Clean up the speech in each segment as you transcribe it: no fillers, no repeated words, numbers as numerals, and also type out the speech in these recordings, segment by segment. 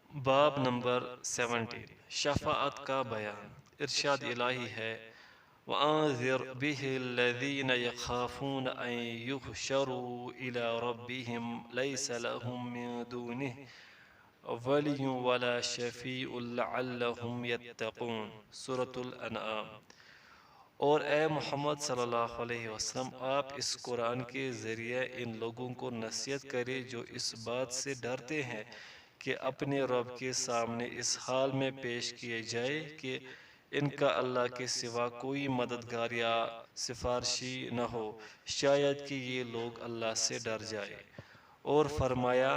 باب نمبر 17 شفاعت کا بیان۔ ارشاد الہی ہے وَأَنذِرْ بِهِ الَّذِينَ يَخَافُونَ أَن يُحْشَرُوا إِلَى رَبِّهِمْ لَيْسَ لَهُم مِّن دُونِهِ وَلِيٌّ وَلَا شَفِيعٌ لَعَلَّهُمْ يَتَّقُونَ سورۃ الانعام۔ اور اے محمد صلی اللہ علیہ وسلم، آپ اس قرآن کے ذریعے ان لوگوں کو نصیحت کریں جو اس بات سے ڈرتے ہیں کہ اپنے رب کے سامنے اس حال میں پیش کیے جائے کہ ان کا اللہ کے سوا کوئی مددگار یا سفارشی نہ ہو، شاید کہ یہ لوگ اللہ سے ڈر جائے۔ اور فرمایا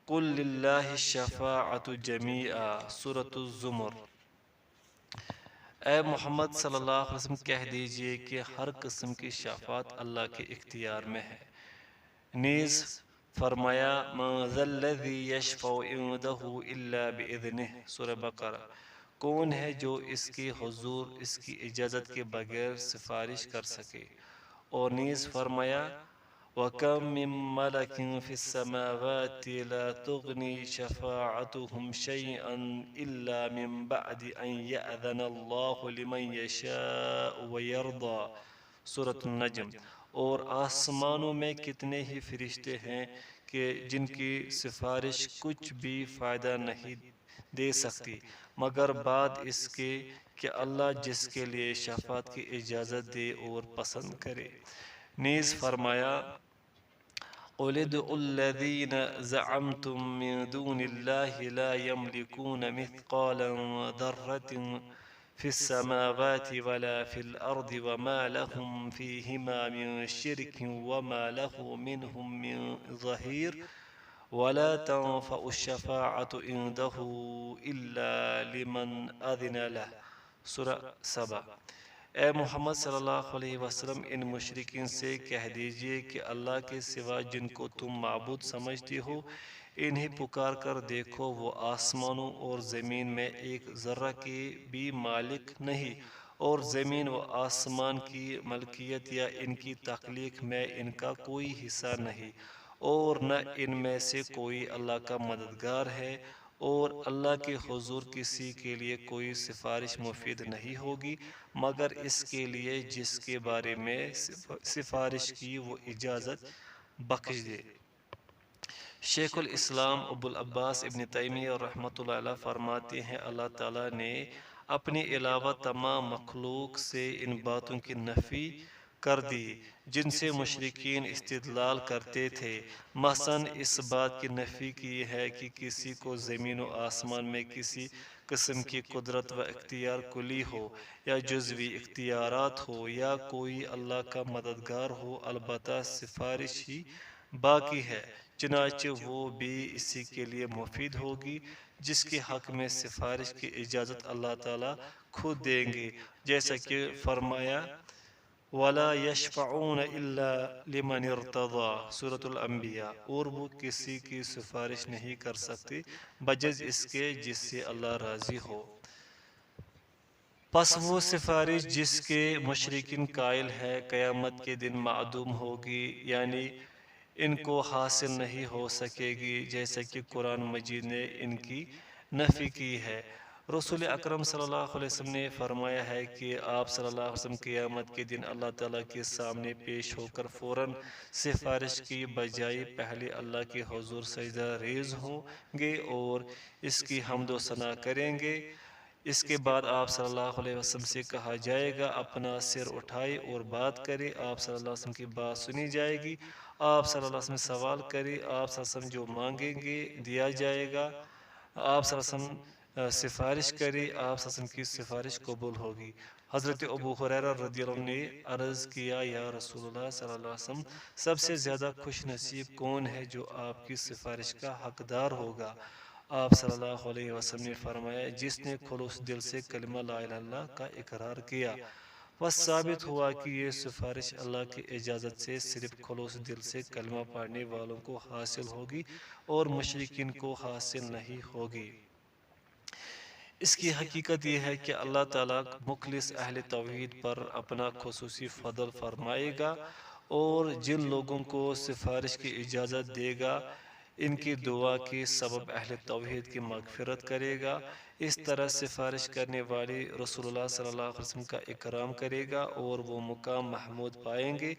قُل لِلَّهِ الشَّفَاعَةُ جَمِيعًا سورۃ الزمر۔ اے محمد صلی اللہ علیہ وسلم کہہ دیجئے کہ ہر قسم کی شفاعت اللہ کے اختیار میں ہے۔ نیز فرمایا مَن ذَا الَّذِي يَشْفَعُ عِندَهُ إِلَّا بِإِذْنِهِ سورہ بقرہ۔ کون ہے جو اس کی حضور اس کی اجازت کے بغیر سفارش کر سکے؟ اور نیز فرمایا وَكَم مِّن مَّلَكٍ فِي السَّمَاوَاتِ لَا تُغْنِي شَفَاعَتُهُمْ شَيْئًا إِلَّا مِن بَعْدِ أَن يَأْذَنَ اللَّهُ لِمَن يَشَاءُ وَيَرْضَىٰ سورۃ النجم۔ اور آسمانوں میں کتنے ہی فرشتے ہیں کہ جن کی سفارش کچھ بھی فائدہ نہیں دے سکتی مگر بعد اس کے کہ اللہ جس کے لیے شفاعت کی اجازت دے اور پسند کرے۔ نیز فرمایا قُلِ ادْعُوا الَّذِينَ زَعَمْتُم مِّن دُونِ اللَّهِ لَا يَمْلِكُونَ مِثْقَالَ ذَرَّةٍ فِي السَّمَاوَاتِ وَلَا فِي الْأَرْضِ وَمَا لَهُمْ فِيهِمَا مِن شِرْكٍ وَمَا لَهُ مِنْهُم مِّن ظَهِيرٍ وَلَا تَنفَعُ الشَّفَاعَةُ عِندَهُ إِلَّا لِمَنْ أَذِنَ لَهُ سورہ سبا۔ اے محمد صلی اللہ علیہ وسلم ان مشرکین سے کہہ دیجئے کہ اللہ کے سوا جن کو تم معبود سمجھتے ہو انہیں پکار کر دیکھو، وہ آسمانوں اور زمین میں ایک ذرہ کے بھی مالک نہیں، اور زمین و آسمان کی ملکیت یا ان کی تخلیق میں ان کا کوئی حصہ نہیں، اور نہ ان میں سے کوئی اللہ کا مددگار ہے، اور اللہ کے حضور کسی کے لیے کوئی سفارش مفید نہیں ہوگی مگر اس کے لیے جس کے بارے میں سفارش کی وہ اجازت بخش دے۔ شیخ الاسلام ابو العباس ابن تیمیہ رحمۃ اللہ علیہ فرماتے ہیں اللہ تعالیٰ نے اپنے علاوہ تمام مخلوق سے ان باتوں کی نفی کر دی جن سے مشرکین استدلال کرتے تھے، مثلاً اس بات کی نفی کی ہے کہ کسی کو زمین و آسمان میں کسی قسم کی قدرت و اختیار کلی ہو یا جزوی اختیارات ہو یا کوئی اللہ کا مددگار ہو، البتہ سفارش ہی باقی ہے، چنانچہ وہ بھی اسی کے لیے مفید ہوگی جس کے حق میں سفارش کی اجازت اللہ تعالیٰ خود دیں گے، جیسا کہ فرمایا وَلَا يَشْفَعُونَ إِلَّا لِمَنِ ارْتَضَىٰ سورۃ الانبیاء۔ اور وہ کسی کی سفارش نہیں کر سکتے بجز اس کے جس سے اللہ راضی ہو۔ پس وہ سفارش جس کے مشرکین قائل ہے قیامت کے دن معدوم ہوگی، یعنی ان کو حاصل نہیں ہو سکے گی، جیسا کہ قرآن مجید نے ان کی نفی کی ہے۔ رسول اکرم صلی اللہ علیہ وسلم نے فرمایا ہے کہ آپ صلی اللہ علیہ وسلم قیامت کے دن اللہ تعالیٰ کے سامنے پیش ہو کر فوراً سفارش کی بجائے پہلے اللہ کے حضور سجدہ ریز ہوں گے اور اس کی حمد و ثنا کریں گے۔ اس کے بعد آپ صلی اللہ علیہ وسلم سے کہا جائے گا اپنا سر اٹھائے اور بات کرے، آپ صلی اللہ علیہ وسلم کی بات سنی جائے گی، آپ صلی اللہ علیہ وسلم سوال کرے، آپ صلی اللہ علیہ وسلم جو مانگیں گے دیا جائے گا، آپ صلی اللہ علیہ وسلم سفارش کرے، آپ صلی اللہ علیہ وسلم کی سفارش قبول ہوگی۔ حضرت ابو ہریرہ رضی اللہ عنہ نے عرض کیا یا رسول اللہ صلی اللہ علیہ وسلم سب سے زیادہ خوش نصیب کون ہے جو آپ کی سفارش کا حقدار ہوگا؟ آپ صلی اللہ علیہ وسلم نے فرمایا جس نے خلوص دل سے کلمہ لا الہ الا اللہ کا اقرار کیا۔ بس ثابت ہوا کہ یہ سفارش اللہ کی اجازت سے صرف خلوص دل سے کلمہ پڑھنے والوں کو حاصل ہوگی اور مشرکین کو حاصل نہیں ہوگی۔ اس کی حقیقت یہ ہے کہ اللہ تعالیٰ مخلص اہل توحید پر اپنا خصوصی فضل فرمائے گا اور جن لوگوں کو سفارش کی اجازت دے گا ان کی دعا کے سبب اہل توحید کی مغفرت کرے گا۔ اس طرح سفارش کرنے والے رسول اللہ صلی اللہ علیہ وسلم کا اکرام کرے گا اور وہ مقام محمود پائیں گے۔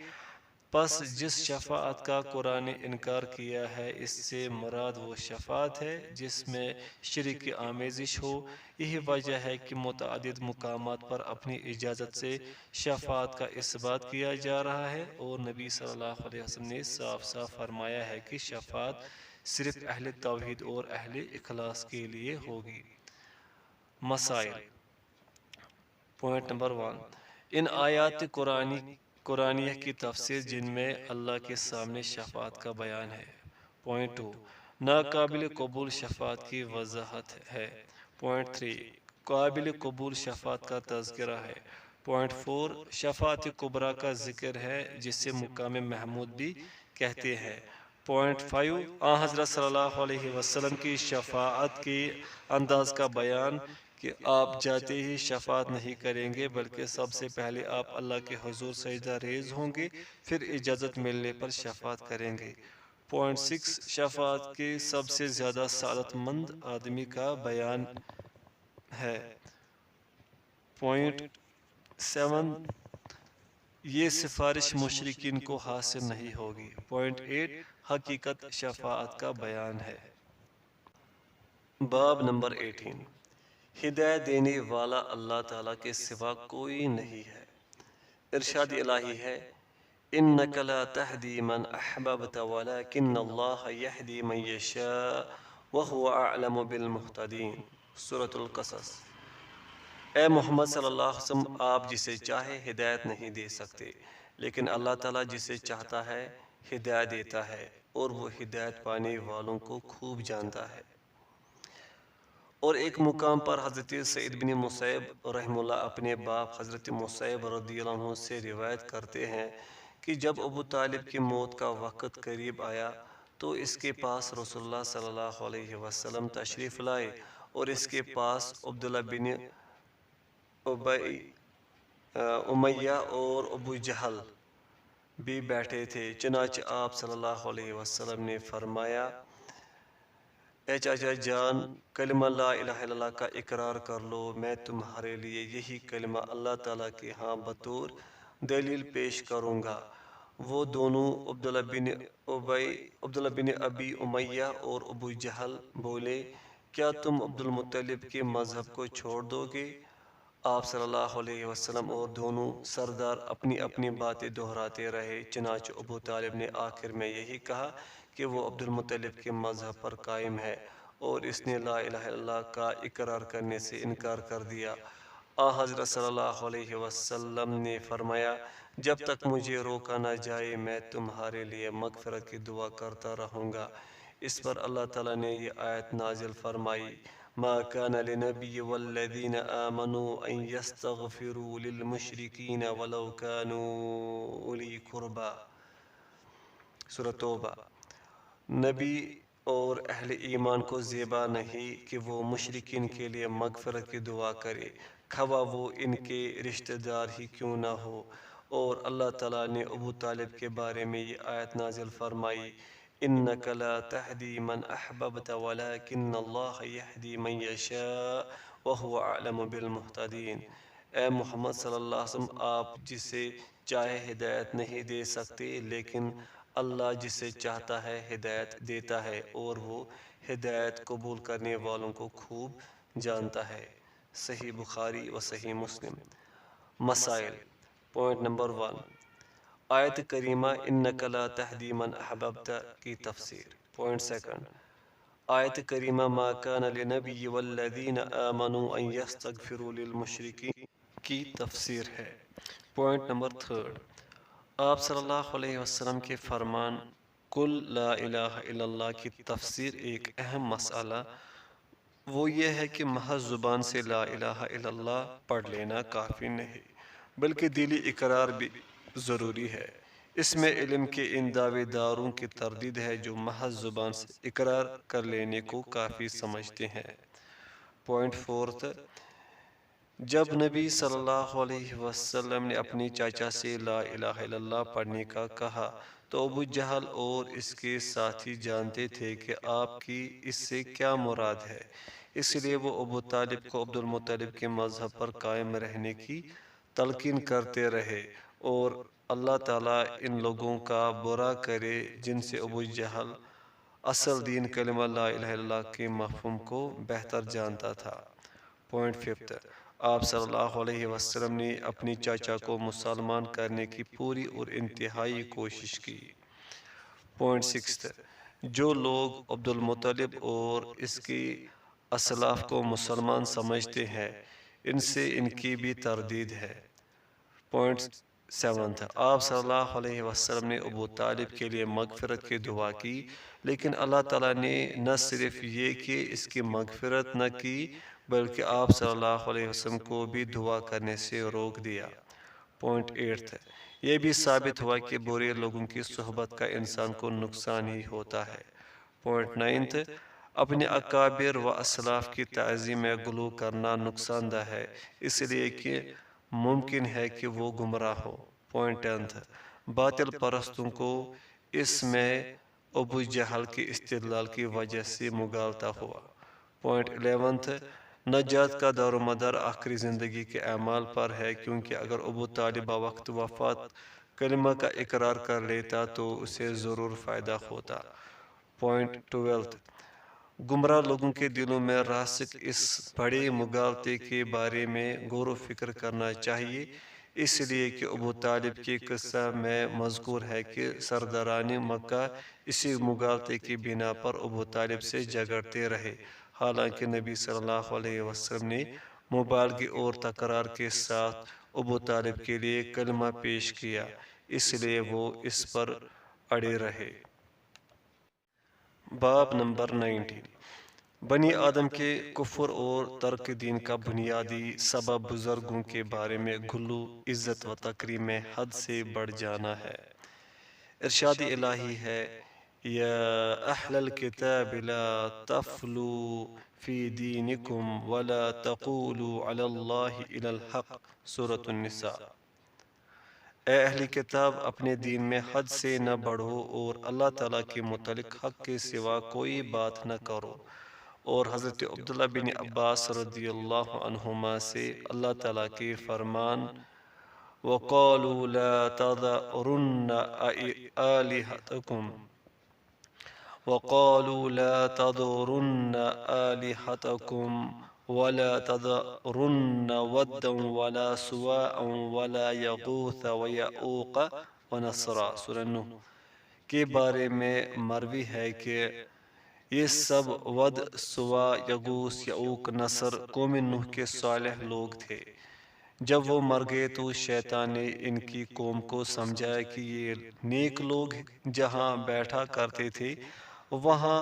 پس جس شفاعت کا قرآن نے انکار کیا ہے اس سے مراد وہ شفاعت ہے جس میں شرک کی آمیزش ہو۔ یہی وجہ ہے کہ متعدد مقامات پر اپنی اجازت سے شفاعت کا اثبات کیا جا رہا ہے، اور نبی صلی اللہ علیہ وسلم نے صاف صاف فرمایا ہے کہ شفاعت صرف اہل توحید اور اہل اخلاص کے لیے ہوگی۔ مسائل۔ پوائنٹ نمبر 1، ان آیات قرآنیہ کی تفسیر جن میں اللہ کے سامنے شفاعت کا بیان ہے۔ پوائنٹ 2، ناقابل قبول شفاعت کی وضاحت ہے۔ پوائنٹ 3، قابل قبول شفاعت کا تذکرہ ہے۔ پوائنٹ 4، شفاعت کبریٰ کا ذکر ہے جسے مقام محمود بھی کہتے ہیں۔ پوائنٹ 5، آن حضرت صلی اللہ علیہ وسلم کی شفاعت کے انداز کا بیان کہ آپ جاتے ہی شفاعت نہیں کریں گے بلکہ سب سے پہلے آپ اللہ کے حضور سجدہ ریز ہوں گے، پھر اجازت ملنے پر شفاعت کریں گے۔ پوائنٹ 6، شفاعت کے سب سے زیادہ سعادت مند آدمی کا بیان ہے۔ پوائنٹ 7، یہ سفارش مشرکین کو حاصل نہیں ہوگی۔ پوائنٹ 8، حقیقت شفاعت کا بیان ہے۔ باب نمبر 18، ہدایت دینے والا اللہ تعالیٰ کے سوا کوئی نہیں ہے۔ ارشاد الہی ہے، اِنَّكَ لَا تَهْدِي مَنْ أَحْبَبْتَ وَلَكِنَّ اللَّهَ يَهْدِي مَنْ يَشَاءُ وَهُوَ أَعْلَمُ بِالْمُهْتَدِينَ۔ سورۃ القصص۔ اے محمد صلی اللہ علیہ وسلم، آپ جسے چاہے ہدایت نہیں دے سکتے، لیکن اللہ تعالیٰ جسے چاہتا ہے ہدایت دیتا ہے، اور وہ ہدایت پانے والوں کو خوب جانتا ہے۔ اور ایک مقام پر حضرت سعید بن مسیب رحمہ اللہ اپنے باپ حضرت مسیب رضی اللہ عنہ سے روایت کرتے ہیں کہ جب ابو طالب کی موت کا وقت قریب آیا تو اس کے پاس رسول اللہ صلی اللہ علیہ وسلم تشریف لائے، اور اس کے پاس عبداللہ بن امیہ اور ابو جہل بھی بیٹھے تھے۔ چنانچہ آپ صلی اللہ علیہ وسلم نے فرمایا، اے چاچا جان، کلمہ لا الہ الا اللہ کا اقرار کر لو، میں تمہارے لیے یہی کلمہ اللہ تعالیٰ کے ہاں بطور دلیل پیش کروں گا۔ وہ دونوں عبداللہ بن ابی امیہ اور ابو جہل بولے، کیا تم عبد المطلب کے مذہب کو چھوڑ دو گے؟ آپ صلی اللہ علیہ وسلم اور دونوں سردار اپنی اپنی باتیں دہراتے رہے، چنانچہ ابو طالب نے آخر میں یہی کہا کہ وہ عبد المطلب کے مذہب پر قائم ہے، اور اس نے لا الہ الا اللہ کا اقرار کرنے سے انکار کر دیا۔ حضرت صلی اللہ علیہ وسلم نے فرمایا، جب تک مجھے روکا نہ جائے میں تمہارے لیے مغفرت کی دعا کرتا رہوں گا۔ اس پر اللہ تعالیٰ نے یہ آیت نازل فرمائی، ما كان للنبي والذين آمنوا أن يستغفروا للمشركين ولو كانوا أولي قربى۔ سورۃ توبہ۔ نبی اور اہل ایمان کو زیبا نہیں کہ وہ مشرکین کے لیے مغفرت کی دعا کرے، خواہ وہ ان کے رشتہ دار ہی کیوں نہ ہو۔ اور اللہ تعالیٰ نے ابو طالب کے بارے میں یہ آیت نازل فرمائی، اِنَّكَ لَا تَهْدِي مَنْ أَحْبَبْتَ وَلَكِنَّ اللَّهَ يَهْدِي مَنْ يَشَاءُ وَهُوَ أَعْلَمُ بِالْمُهْتَدِينَ۔ اے محمد صلی اللہ علیہ وسلم، آپ جسے چاہے ہدایت نہیں دے سکتے، لیکن اللہ جسے چاہتا ہے ہدایت دیتا ہے، اور وہ ہدایت قبول کرنے والوں کو خوب جانتا ہے۔ صحیح بخاری و صحیح مسلم۔ مسائل۔ پوائنٹ نمبر 1، آیت کریمہ اِنَّكَ لَا تَهْدِي مَنْ أَحْبَبْتَ کی تفسیر۔ پوائنٹ 2، آیت کریمہ ما كان للنبی والذین آمنوا ان یستغفروا للمشرکین کی تفسیر ہے۔ پوائنٹ نمبر 3، آپ صلی اللہ علیہ وسلم کے فرمان قل لا الہ الا اللہ کی تفسیر ایک اہم مسئلہ وہ یہ ہے کہ محض زبان سے لا الہ الا اللہ پڑھ لینا کافی نہیں، بلکہ دلی اقرار بھی ضروری ہے۔ اس میں علم کے ان دعوے داروں کی تردید ہے جو محض زبان سے اقرار کر لینے کو کافی سمجھتے ہیں۔ پوائنٹ 4، جب نبی صلی اللہ علیہ وسلم نے اپنی چاچا سے لا الہ الا اللہ پڑھنے کا کہا تو ابو جہل اور اس کے ساتھی جانتے تھے کہ آپ کی اس سے کیا مراد ہے، اس لیے وہ ابو طالب کو عبد المطلب کے مذہب پر قائم رہنے کی تلقین کرتے رہے، اور اللہ تعالیٰ ان لوگوں کا برا کرے جن سے ابو جہل اصل دین کلمہ لا الہ الا اللہ کے مفہوم کو بہتر جانتا تھا۔ پوائنٹ ففتھ، آپ صلی اللہ علیہ وسلم نے اپنی چاچا کو مسلمان کرنے کی پوری اور انتہائی کوشش کی۔ پوائنٹ سکستھ، جو لوگ عبد المطلب اور اس کی اسلاف کو مسلمان سمجھتے ہیں ان سے ان کی بھی تردید ہے۔ پوائنٹ سیونتھ، آپ صلی اللہ علیہ وسلم نے ابو طالب کے لیے مغفرت کی دعا کی، لیکن اللہ تعالیٰ نے نہ صرف یہ کہ اس کی مغفرت نہ کی بلکہ آپ صلی اللہ علیہ وسلم کو بھی دعا کرنے سے روک دیا۔ پوائنٹ ایٹھ، یہ بھی ثابت ہوا کہ برے لوگوں کی صحبت کا انسان کو نقصان ہی ہوتا ہے۔ پوائنٹ نائنتھ، اپنے اکابر و اسلاف کی تعظیم میں غلو کرنا نقصان دہ ہے، اس لیے کہ ممکن ہے کہ وہ گمراہ ہو۔ پوائنٹ ٹینتھ، باطل پرستوں کو اس میں ابو جہل کے استدلال کی وجہ سے مغالطہ ہوا۔ پوائنٹ الیونتھ، نجات کا دار و مدار آخری زندگی کے اعمال پر ہے، کیونکہ اگر ابو طالب وقت وفات کلمہ کا اقرار کر لیتا تو اسے ضرور فائدہ ہوتا۔ پوائنٹ ٹویلتھ، گمراہ لوگوں کے دلوں میں راسخ اس بڑے مغالطے کے بارے میں غور و فکر کرنا چاہیے، اس لیے کہ ابو طالب کے قصہ میں مذکور ہے کہ سرداران مکہ اسی مغالطے کی بنا پر ابو طالب سے جھگڑتے رہے، حالانکہ نبی صلی اللہ علیہ وسلم نے مبالغے اور تکرار کے ساتھ ابو طالب کے لیے کلمہ پیش کیا، اس لیے وہ اس پر اڑے رہے۔ باب نمبر 19، بنی آدم کے کفر اور ترک دین کا بنیادی سبب بزرگوں کے بارے میں غلو، عزت و تکریم میں حد سے بڑھ جانا ہے۔ ارشاد الہی ہے، یا اہل الکتاب لا تغلوا فی دینکم ولا تقولوا علی اللہ الا الحق، سورۃ النساء۔ اے اہل کتاب، اپنے دین میں حد سے نہ بڑھو اور اللہ تعالیٰ کے متعلق حق کے سوا کوئی بات نہ کرو۔ اور حضرت عبداللہ بن عباس رضی اللہ عنہما سے اللہ تعالیٰ کے فرمان، وَقَالُوا لَا تَذَرُنَّ آلِهَتَكُمْ وَقَالُوا لَا تَذَرُنَّ آلِهَتَكُمْ وَلَا تَذَرُنَّ وَدًّا وَلَا سُوَاعًا وَلَا يَغُوثَ وَيَعُوقَ وَنَسْرًا، سورہ نوح کے بارے میں مروی ہے کہ یہ سب ود، سوا، یغوث، یعوق، نصر قوم نوح کے صالح لوگ تھے۔ جب وہ مر گئے تو شیطان نے ان کی قوم کو سمجھایا کہ یہ نیک لوگ جہاں بیٹھا کرتے تھے وہاں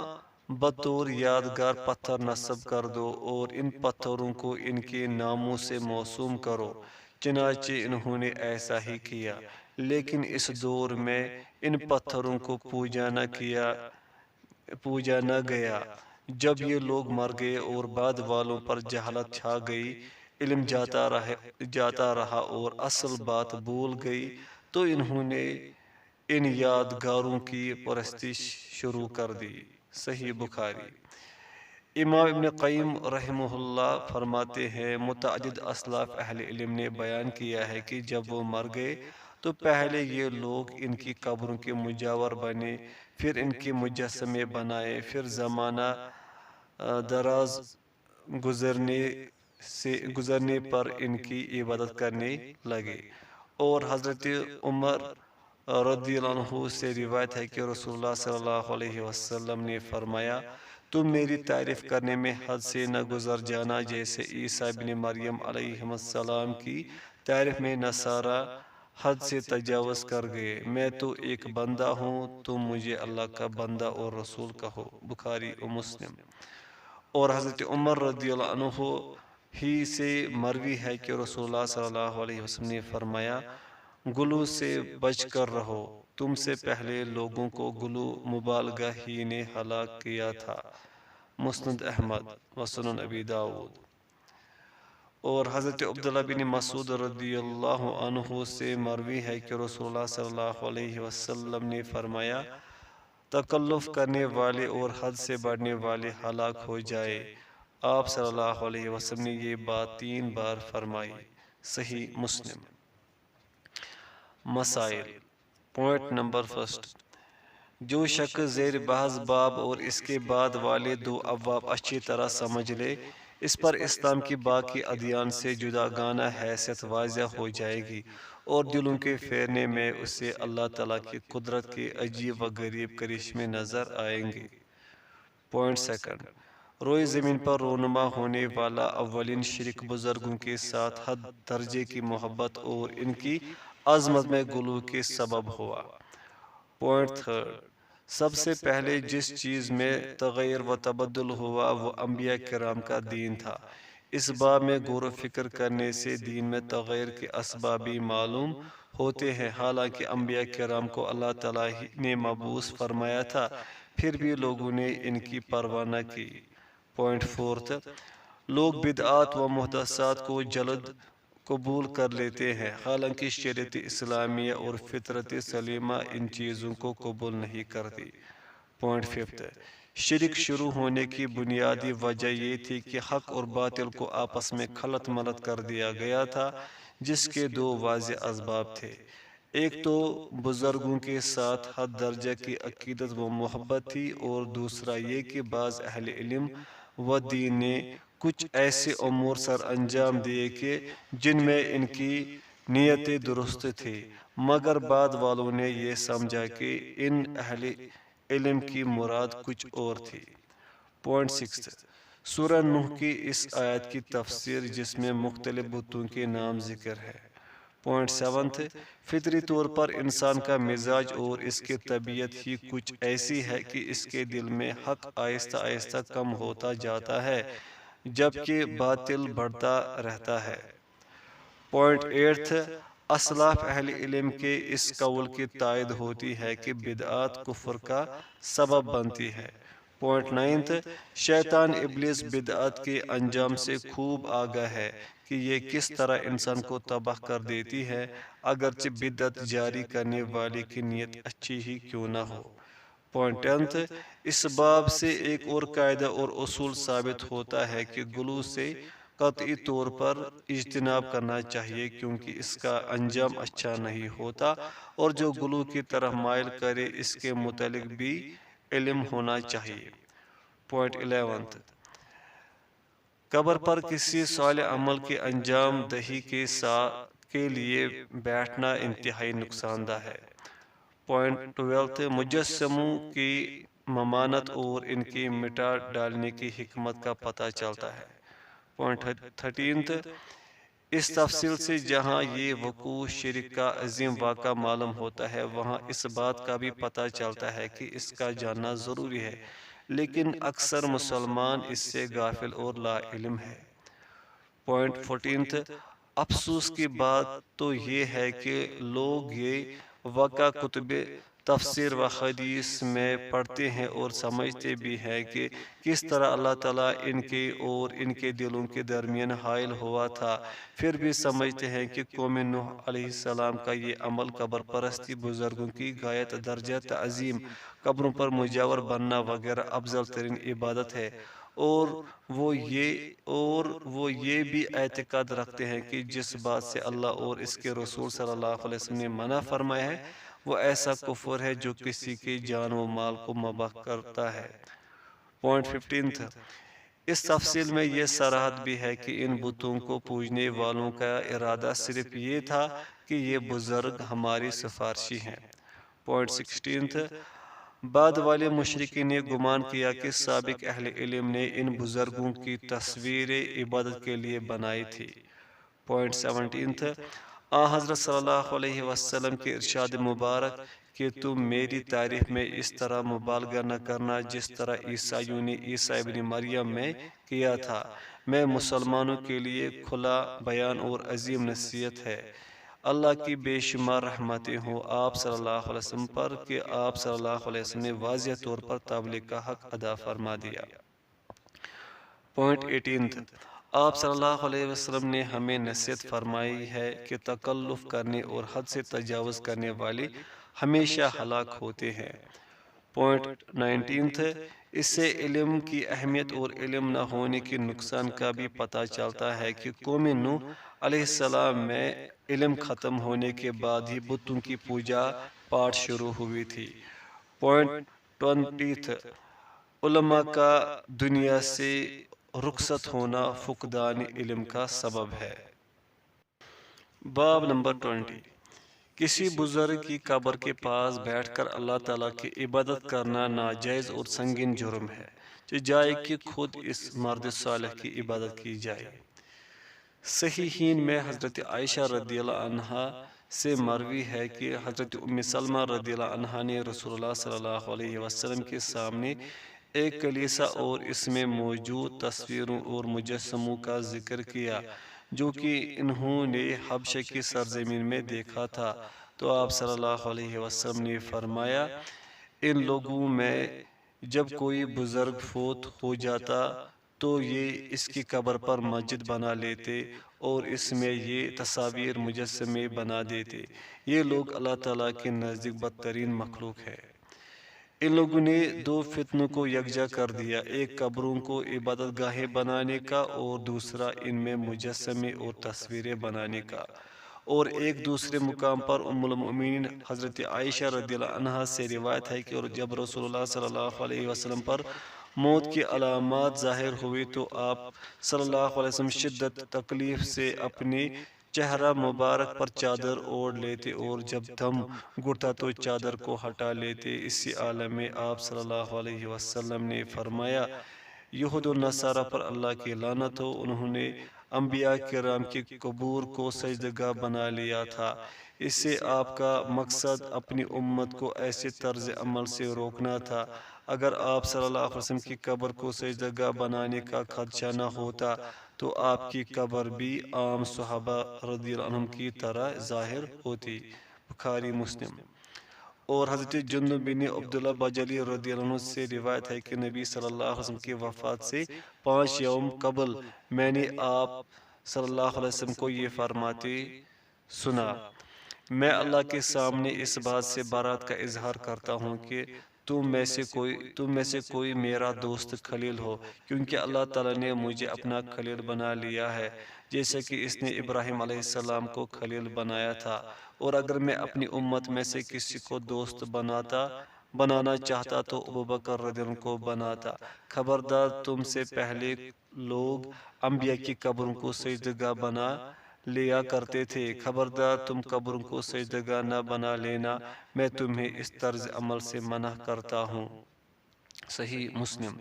بطور یادگار پتھر نصب کر دو اور ان پتھروں کو ان کے ناموں سے موسوم کرو۔ چنانچہ انہوں نے ایسا ہی کیا، لیکن اس دور میں ان پتھروں کو پوجا نہ گیا۔ جب یہ لوگ مر گئے اور بعد والوں پر جہالت چھا گئی، علم جاتا رہا اور اصل بات بھول گئی، تو انہوں نے ان یادگاروں کی پرستش شروع کر دی۔ صحیح بخاری۔ امام ابن قیم رحمہ اللہ فرماتے ہیں، متعدد اسلاف اہل علم نے بیان کیا ہے کہ جب وہ مر گئے تو پہلے یہ لوگ ان کی قبروں کے مجاور بنے، پھر ان کے مجسمے بنائے، پھر زمانہ دراز گزرنے پر ان کی عبادت کرنے لگے۔ اور حضرت عمر رضی اللہ عنہ سے روایت ہے کہ رسول اللہ صلی اللہ علیہ وسلم نے فرمایا، تم میری تعریف کرنے میں حد سے نہ گزر جانا جیسے عیسیٰ بن مریم علیہ السلام کی تعریف میں نصارہ حد سے تجاوز کر گئے۔ میں تو ایک بندہ ہوں، تم مجھے اللہ کا بندہ اور رسول کہو، بخاری و مسلم۔ اور حضرت عمر رضی اللہ عنہ ہی سے مروی ہے کہ رسول اللہ صلی اللہ علیہ وسلم نے فرمایا، غلو سے بچ کر رہو، تم سے پہلے لوگوں کو غلو مبالغہ ہی نے ہلاک کیا تھا۔ مسند احمد و سنن ابی داؤد۔ اور حضرت عبداللہ بن مسعود رضی اللہ عنہ سے مروی ہے کہ رسول اللہ صلی اللہ علیہ وسلم نے فرمایا تکلف کرنے والے اور حد سے بڑھنے والے ہلاک ہو جائے۔ آپ صلی اللہ علیہ وسلم نے یہ بات 3 بار فرمائی۔ صحیح مسلم۔ مسائل۔ پوائنٹ نمبر 1، جو شخص زیر بحث باب اور اس کے بعد والے 2 ابواب اچھی طرح سمجھ لے، اس پر اسلام کی باقی ادیان سے جداگانہ حیثیت واضح ہو جائے گی اور دلوں کے پھیرنے میں اسے اللہ تعالیٰ کی قدرت کے عجیب و غریب کرشمے نظر آئیں گے۔ پوائنٹ سیکنڈ، روئے زمین پر رونما ہونے والا اولین شرک بزرگوں کے ساتھ حد درجے کی محبت اور ان کی عظمت میں غلو کے سبب ہوا۔ پوائنٹ تھرڈ، سب سے پہلے جس چیز میں تغیر و تبدل ہوا وہ انبیاء کرام کا دین تھا۔ اس باب میں غور و فکر کرنے سے دین میں تغیر کے اسباب بھی معلوم ہوتے ہیں۔ حالانکہ انبیاء کرام کو اللہ تعالیٰ نے مبعوث فرمایا تھا، پھر بھی لوگوں نے ان کی پرواہ نہ کی۔ پوائنٹ فورتھ، لوگ بدعات و محدثات کو جلد قبول کر لیتے ہیں، حالانکہ شریعت اسلامیہ اور فطرت سلیمہ ان چیزوں کو قبول نہیں کرتی۔ پوائنٹ ففتھ، شرک شروع ہونے کی بنیادی وجہ یہ تھی کہ حق اور باطل کو آپس میں خلط ملط کر دیا گیا تھا، جس کے 2 واضح اسباب تھے۔ ایک تو بزرگوں کے ساتھ حد درجہ کی عقیدت و محبت تھی، اور دوسرا یہ کہ بعض اہل علم و دین نے کچھ ایسے امور سر انجام دیے کہ جن میں ان کی نیتیں درست تھی، مگر بعد والوں نے یہ سمجھا کہ ان اہل علم کی مراد کچھ اور تھی۔ پوائنٹ سکس، سورہ نوح کی اس آیت کی تفسیر جس میں مختلف بتوں کے نام ذکر ہے۔ پوائنٹ سیونتھ، فطری طور پر انسان کا مزاج اور اس کی طبیعت ہی کچھ ایسی ہے کہ اس کے دل میں حق آہستہ آہستہ کم ہوتا جاتا ہے جبکہ باطل بڑھتا رہتا ہے۔ پوائنٹ ایٹھ، اسلاف اہل علم کے اس قول کی تائید ہوتی ہے کہ بدعات کفر کا سبب بنتی ہے۔ پوائنٹ نائنتھ، شیطان ابلیس بدعات کے انجام سے خوب آگاہ ہے کہ یہ کس طرح انسان کو تباہ کر دیتی ہے، اگرچہ بدعت جاری کرنے والے کی نیت اچھی ہی کیوں نہ ہو۔ پوائنٹ ٹینتھ، اس باب سے ایک اور قاعدہ اور اصول ثابت ہوتا ہے کہ غلو سے قطعی طور پر اجتناب کرنا چاہیے، کیونکہ اس کا انجام اچھا نہیں ہوتا، اور جو غلو کی طرف مائل کرے اس کے متعلق بھی علم ہونا چاہیے۔ پوائنٹ 11، قبر پر کسی صالح عمل کے انجام دہی کے لیے بیٹھنا انتہائی نقصان دہ ہے۔ پوائنٹ 12، مجسموں کی ممانت اور ان کی مٹا ڈالنے کی حکمت کا پتہ چلتا ہے۔ پوائنٹ 13، اس تفصیل سے جہاں یہ وقوع شرک کا عظیم واقعہ معلوم ہوتا ہے، وہاں اس بات کا بھی پتہ چلتا ہے کہ اس کا جاننا ضروری ہے، لیکن اکثر مسلمان اس سے غافل اور لا علم ہے۔ پوائنٹ 14، افسوس کی بات تو یہ ہے کہ لوگ یہ واقعہ کتب تفسیر و حدیث میں پڑھتے ہیں اور سمجھتے بھی ہیں کہ کس طرح اللہ تعالیٰ ان کے اور ان کے دلوں کے درمیان حائل ہوا تھا، پھر بھی سمجھتے ہیں کہ قوم نوح علیہ السلام کا یہ عمل قبر پرستی، بزرگوں کی غایت درجہ تعظیم، قبروں پر مجاور بننا وغیرہ افضل ترین عبادت ہے، اور وہ یہ بھی اعتقاد رکھتے ہیں کہ جس بات سے اللہ اور اس کے رسول صلی اللہ علیہ وسلم نے منع فرمایا ہے وہ ایسا کفر ہے جو کسی کی جان و مال کو مباح کرتا ہے۔ پوائنٹ 15، اس تفصیل میں یہ صراحت بھی ہے کہ ان بتوں کو پوجنے والوں کا ارادہ صرف یہ تھا کہ یہ بزرگ ہماری سفارشی ہیں۔ پوائنٹ 16، بعد والے مشرکین نے گمان کیا کہ سابق اہل علم نے ان بزرگوں کی تصویر عبادت کے لیے بنائی تھی۔ پوائنٹ 17، حضرت صلی اللہ علیہ وسلم کے ارشاد مبارک کہ تم میری تعریف میں اس طرح مبالغہ نہ کرنا جس طرح عیسائیوں نے عیسیٰ ابن مریم میں کیا تھا، میں مسلمانوں کے لیے کھلا بیان اور عظیم نصیحت ہے۔ اللہ کی بے شمار رحمتیں ہوں آپ صلی اللہ علیہ وسلم پر کہ آپ صلی اللہ علیہ وسلم نے واضح طور پر تبلیغ کا حق ادا فرما دیا۔ پوائنٹ 18، آپ صلی اللہ علیہ وسلم نے ہمیں نصیحت فرمائی ہے کہ تکلف کرنے اور حد سے تجاوز کرنے والے ہمیشہ ہلاک ہوتے ہیں۔ پوائنٹ 19 ہے، اس سے علم کی اہمیت اور علم نہ ہونے کے نقصان کا بھی پتہ چلتا ہے کہ قوم نوح علیہ السلام میں علم ختم ہونے کے بعد ہی بتوں کی پوجا پاٹ شروع ہوئی تھی۔ پوائنٹ 20 علماء کا دنیا سے رخصت ہونا فقدان علم کا سبب ہے۔ باب نمبر 20، کسی بزرگ کی قبر کے پاس بیٹھ کر اللہ تعالیٰ کی عبادت کرنا ناجائز اور سنگین جرم ہے، جائے کہ خود اس مرد صالح کی عبادت کی جائے۔ صحیحین میں حضرت عائشہ رضی اللہ عنہا سے مروی ہے کہ حضرت ام سلمہ رضی اللہ عنہا نے رسول اللہ صلی اللہ علیہ وسلم کے سامنے ایک کلیسا اور اس میں موجود تصویروں اور مجسموں کا ذکر کیا جو کہ انہوں نے حبشہ کی سرزمین میں دیکھا تھا، تو آپ صلی اللہ علیہ وسلم نے فرمایا، ان لوگوں میں جب کوئی بزرگ فوت ہو جاتا تو یہ اس کی قبر پر مسجد بنا لیتے اور اس میں یہ تصاویر مجسمے بنا دیتے۔ یہ لوگ اللہ تعالیٰ کے نزدیک بدترین مخلوق ہے۔ ان لوگوں نے دو فتنوں کو یکجا کر دیا، ایک قبروں کو عبادت گاہیں بنانے کا اور دوسرا ان میں مجسمے اور تصویریں بنانے کا۔ اور ایک دوسرے مقام پر ام المؤمنین حضرت عائشہ رضی اللہ عنہا سے روایت ہے کہ جب رسول اللہ صلی اللہ علیہ وسلم پر موت کی علامات ظاہر ہوئی تو آپ صلی اللہ علیہ وسلم شدت تکلیف سے اپنے چہرہ مبارک پر چادر اوڑھ لیتے اور جب دم گھٹتا تو چادر کو ہٹا لیتے۔ اسی عالم میں آپ صلی اللہ علیہ وسلم نے فرمایا، یہود و نصارہ پر اللہ کی لعنت ہو، انہوں نے انبیاء کرام کی قبور کو سجدگاہ بنا لیا تھا۔ اس سے آپ کا مقصد اپنی امت کو ایسے طرز عمل سے روکنا تھا۔ اگر آپ صلی اللہ علیہ وسلم کی قبر کو سجدگاہ بنانے کا خدشہ نہ ہوتا تو آپ کی قبر بھی عام صحابہ رضی اللہ عنہم کی طرح ظاہر ہوتی۔ بخاری مسلم۔ اور حضرت جندب بن عبداللہ بجلی رضی اللہ عنہ سے روایت ہے کہ نبی صلی اللہ علیہ وسلم کی وفات سے 5 یوم قبل میں نے آپ صلی اللہ علیہ وسلم کو یہ فرماتے سنا، میں اللہ کے سامنے اس بات سے برات کا اظہار کرتا ہوں کہ تم میں سے کوئی میرا دوست خلیل ہو، کیونکہ اللہ تعالیٰ نے مجھے اپنا خلیل بنا لیا ہے جیسا کہ اس نے ابراہیم علیہ السلام کو خلیل بنایا تھا، اور اگر میں اپنی امت میں سے کسی کو دوست بنانا چاہتا تو ابوبکر رضی اللہ عنہ کو بناتا۔ خبردار، تم سے پہلے لوگ انبیاء کی قبروں کو سجدگاہ بنا لیا کرتے تھے، خبردار تم قبروں کو سجدگاہ نہ بنا لینا، میں تمہیں اس طرز عمل سے منع کرتا ہوں۔ صحیح مسلم۔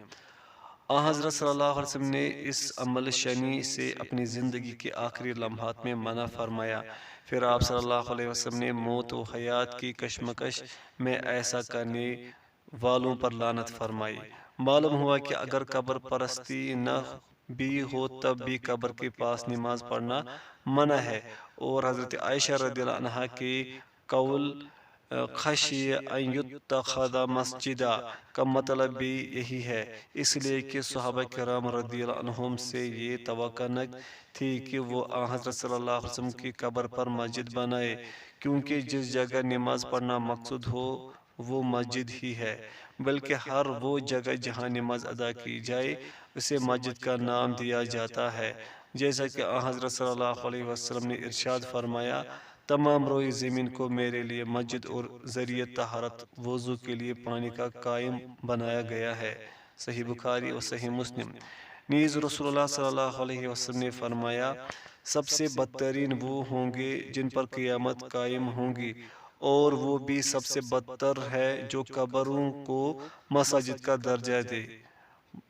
حضرت صلی اللہ علیہ وسلم نے اس عمل شنی سے اپنی زندگی کے آخری لمحات میں منع فرمایا۔ پھر آپ صلی اللہ علیہ وسلم نے موت و حیات کی کشمکش میں ایسا کرنے والوں پر لعنت فرمائی۔ معلوم ہوا کہ اگر قبر پرستی نہ بھی ہو تب بھی قبر کے پاس نماز پڑھنا منع ہے، اور حضرت عائشہ رضی اللہ عنہا کے قول خشی ان یتخذ مسجدہ کا مطلب بھی یہی ہے، اس لیے کہ صحابہ کرام رضی اللہ عنہم سے یہ توقع نہ تھی کہ وہ حضرت صلی اللہ علیہ وسلم کی قبر پر مسجد بنائے، کیونکہ جس جگہ نماز پڑھنا مقصود ہو وہ مسجد ہی ہے، بلکہ ہر وہ جگہ جہاں نماز ادا کی جائے اسے مسجد کا نام دیا جاتا ہے، جیسا کہ حضرت صلی اللہ علیہ وسلم نے ارشاد فرمایا، تمام روئی زمین کو میرے لیے مسجد اور ذریعہ طہارت وضو کے لیے پانی کا قائم بنایا گیا ہے۔ صحیح بخاری و صحیح مسلم۔ نیز رسول اللہ صلی اللہ علیہ وسلم نے فرمایا، سب سے بدترین وہ ہوں گے جن پر قیامت قائم ہوں گی، اور وہ بھی سب سے بدتر ہے جو قبروں کو مساجد کا درجہ دے۔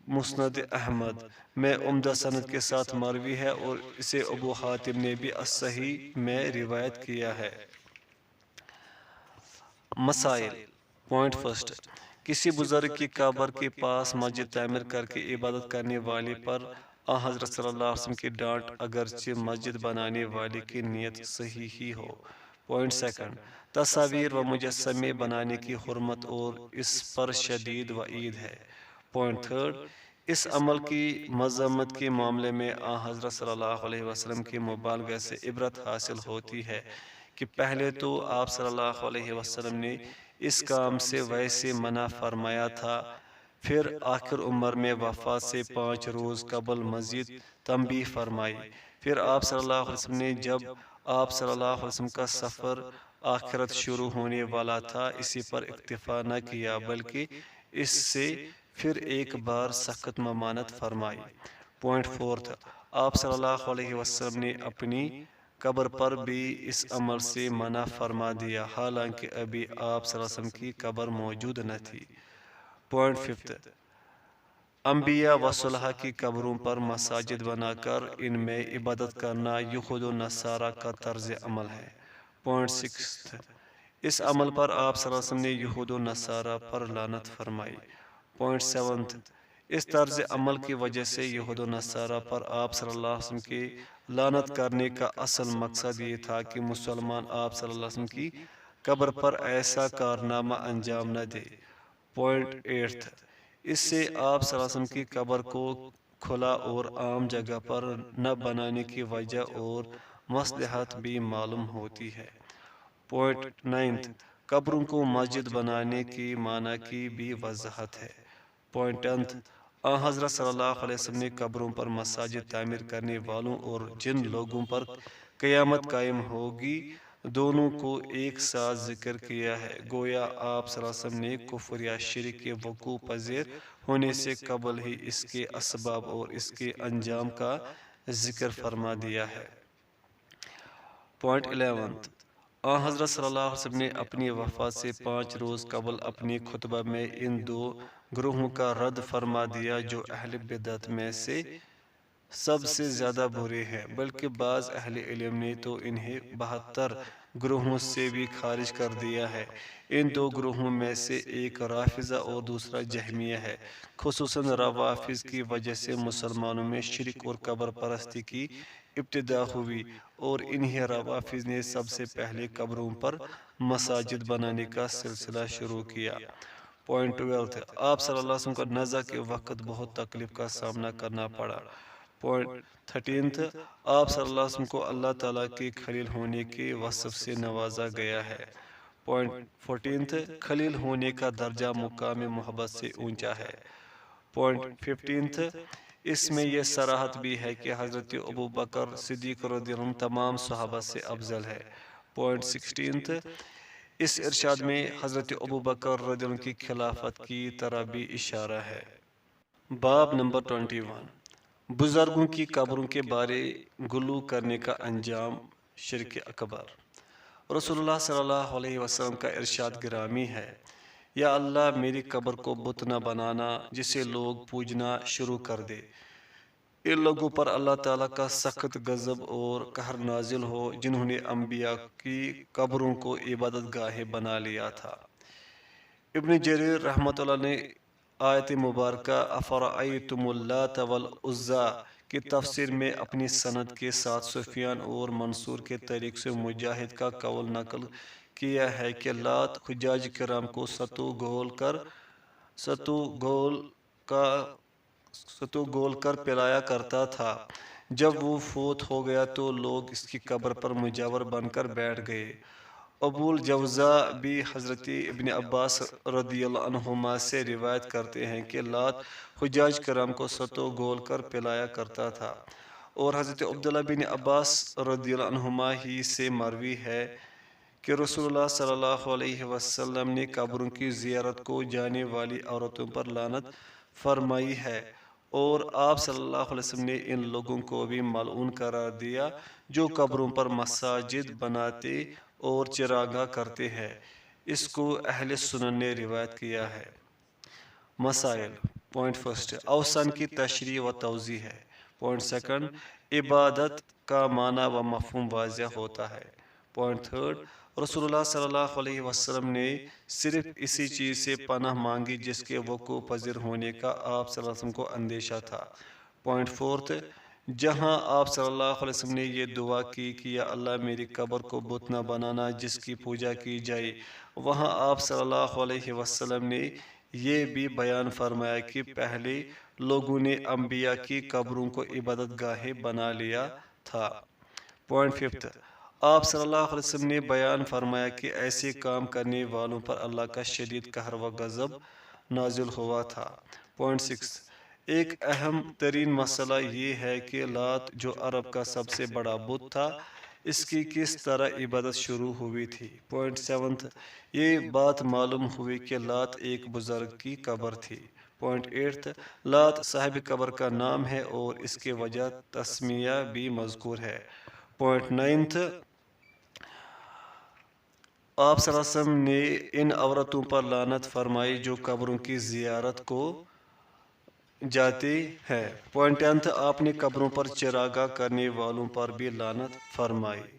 مسند احمد میں عمدہ سند کے ساتھ مروی ہے اور اسے ابو حاتم نے بھی الصحیح میں روایت کیا ہے۔ مسائل۔ پوائنٹ فرسٹ، کسی بزرگ کی قبر کے پاس مسجد تعمیر کر کے عبادت کرنے والے پر حضرت صلی اللہ علیہ وسلم کی ڈانٹ، اگرچہ مسجد بنانے والے کی نیت صحیح ہی ہو۔ پوائنٹ سیکنڈ، تصاویر و مجسمے بنانے کی حرمت اور اس پر شدید وعید ہے۔ پوائنٹ تھرڈ، اس عمل کی مذمت کے معاملے میں حضرت صلی اللہ علیہ وسلم کی مبالغہ سے عبرت حاصل ہوتی ہے کہ پہلے تو آپ صلی اللہ علیہ وسلم نے اس کام سے ویسے منع فرمایا تھا، پھر آخر عمر میں وفات سے 5 روز قبل مزید تنبیہ فرمائی۔ پھر آپ صلی اللہ علیہ وسلم نے جب آپ صلی اللہ علیہ وسلم کا سفر آخرت شروع ہونے والا تھا اسی پر اکتفا نہ کیا بلکہ اس سے پھر ایک بار سخت ممانت فرمائی۔ پوائنٹ 4 آپ صلی اللہ علیہ وسلم نے اپنی قبر پر بھی اس عمل سے منع فرما دیا حالانکہ ابھی آپ صلی اللہ علیہ وسلم کی قبر موجود نہ تھی۔ پوائنٹ 5 انبیاء و صلحاء کی قبروں پر مساجد بنا کر ان میں عبادت کرنا یہود و نصارہ کا طرز عمل ہے۔ پوائنٹ 6 اس عمل پر آپ صلی اللہ علیہ وسلم نے یہود و نصارہ پر لعنت فرمائی۔ پوائنٹ 7 اس طرز عمل کی وجہ سے یہود و نصارہ پر آپ صلی اللہ علیہ وسلم کی لعنت کرنے کا اصل مقصد یہ تھا کہ مسلمان آپ صلی اللہ علیہ وسلم کی قبر پر ایسا کارنامہ انجام نہ دے۔ پوائنٹ 8 اس سے آپ صلی اللہ علیہ وسلم کی قبر کو کھلا اور عام جگہ پر نہ بنانے کی وجہ اور مصلحت بھی معلوم ہوتی ہے۔ پوائنٹ 9 قبروں کو مسجد بنانے کی معنی کی بھی وضاحت ہے۔ پوائنٹ 10 حضرت صلی اللہ علیہ وسلم نے قبروں پر مساجد تعمیر کرنے والوں اور جن لوگوں پر قیامت قائم ہوگی دونوں کو ایک ساتھ ذکر کیا ہے، گویا آپ صلی اللہ علیہ وسلم نے کفر یا شرک کے وقوع پذیر ہونے سے قبل ہی اس کے اسباب اور اس کے انجام کا ذکر فرما دیا ہے۔ پوائنٹ 11 حضرت صلی اللہ علیہ وسلم نے اپنی وفات سے 5 روز قبل اپنی خطبہ میں ان 2 گروہوں کا رد فرما دیا جو اہل بدعت میں سے سب سے زیادہ برے ہیں، بلکہ بعض اہل علم نے تو انہیں 72 گروہوں سے بھی خارج کر دیا ہے۔ ان 2 گروہوں میں سے ایک رافضہ اور دوسرا جہمیہ ہے۔ خصوصاً روافض کی وجہ سے مسلمانوں میں شرک اور قبر پرستی کی ابتدا ہوئی اور انہی روافض نے سب سے پہلے قبروں پر مساجد بنانے کا سلسلہ شروع کیا۔ پوائنٹ 12 آپ صلی اللہ علیہ وسلم کو نزع کے وقت بہت تکلیف کا سامنا کرنا پڑا۔ پوائنٹ 13 آپ صلی اللہ علیہ وسلم کو اللہ تعالیٰ کے خلیل ہونے کے وصف سے نوازا گیا ہے۔ پوائنٹ 14 خلیل ہونے کا درجہ مقام محبت سے اونچا ہے۔ پوائنٹ 15 اس میں یہ صراحت بھی ہے کہ حضرت ابوبکر صدیق رضی اللہ عنہ تمام صحابہ سے افضل ہے۔ پوائنٹ 16 اس ارشاد میں حضرت ابوبکر رضی اللہ عنہ کی خلافت کی طرح بھی اشارہ ہے۔ باب نمبر 21 بزرگوں کی قبروں کے بارے گلو کرنے کا انجام شرک اکبر۔ رسول اللہ صلی اللہ علیہ وسلم کا ارشاد گرامی ہے، یا اللہ میری قبر کو بت نہ بنانا جسے لوگ پوجنا شروع کر دے۔ ان لوگوں پر اللہ تعالیٰ کا سخت غضب اور قہر نازل ہو جنہوں نے انبیاء کی قبروں کو عبادت گاہیں بنا لیا تھا۔ ابن جریر رحمۃ اللہ نے آیت مبارکہ افرأیتم اللات والعزیٰ کی تفسیر میں اپنی سند کے ساتھ سفیان اور منصور کے طریق سے مجاہد کا قول نقل کیا ہے کہ لات حجاج کرام کو ستو گول کر پلایا کرتا تھا۔ جب وہ فوت ہو گیا تو لوگ اس کی قبر پر مجاور بن کر بیٹھ گئے۔ ابو الجوزاء بھی حضرت ابن عباس رضی اللہ عنہما سے روایت کرتے ہیں کہ لات حجاج کرام کو ستو گول کر پلایا کرتا تھا، اور حضرت عبداللہ بن عباس رضی اللہ عنہما ہی سے مروی ہے کہ رسول اللہ صلی اللہ علیہ وسلم نے قبروں کی زیارت کو جانے والی عورتوں پر لعنت فرمائی ہے، اور آپ صلی اللہ علیہ وسلم نے ان لوگوں کو بھی ملعون قرار دیا جو قبروں پر مساجد بناتے اور چراگاہ کرتے ہیں۔ اس کو اہل سنن نے روایت کیا ہے۔ مسائل۔ پوائنٹ 1 اوثان کی تشریح و توضیح ہے۔ پوائنٹ 2 عبادت کا معنی و مفہوم واضح ہوتا ہے۔ پوائنٹ 3 رسول اللہ صلی اللہ علیہ وسلم نے صرف اسی چیز سے پناہ مانگی جس کے وقوع پذیر ہونے کا آپ صلی اللہ علیہ وسلم کو اندیشہ تھا۔ پوائنٹ 4 جہاں آپ صلی اللہ علیہ وسلم نے یہ دعا کی کہ یا اللہ میری قبر کو بت نہ بنانا جس کی پوجا کی جائے، وہاں آپ صلی اللہ علیہ وسلم نے یہ بھی بیان فرمایا کہ پہلے لوگوں نے انبیاء کی قبروں کو عبادت گاہیں بنا لیا تھا۔ پوائنٹ ففتھ، آپ صلی اللہ علیہ وسلم نے بیان فرمایا کہ ایسے کام کرنے والوں پر اللہ کا شدید قہر و غضب نازل ہوا تھا۔ پوائنٹ سکس، ایک اہم ترین مسئلہ یہ ہے کہ لات جو عرب کا سب سے بڑا بت تھا، اس کی کس طرح عبادت شروع ہوئی تھی۔ پوائنٹ سیونتھ، یہ بات معلوم ہوئی کہ لات ایک بزرگ کی قبر تھی۔ پوائنٹ ایٹھ، لات صاحب قبر کا نام ہے اور اس کے وجہ تسمیہ بھی مذکور ہے۔ پوائنٹ نائنتھ، آپ صلی اللہ علیہ وسلم نے ان عورتوں پر لعنت فرمائی جو قبروں کی زیارت کو جاتے ہیں۔ پوائنٹ ٹینتھ، آپ نے قبروں پر چراگاہ کرنے والوں پر بھی لعنت فرمائی۔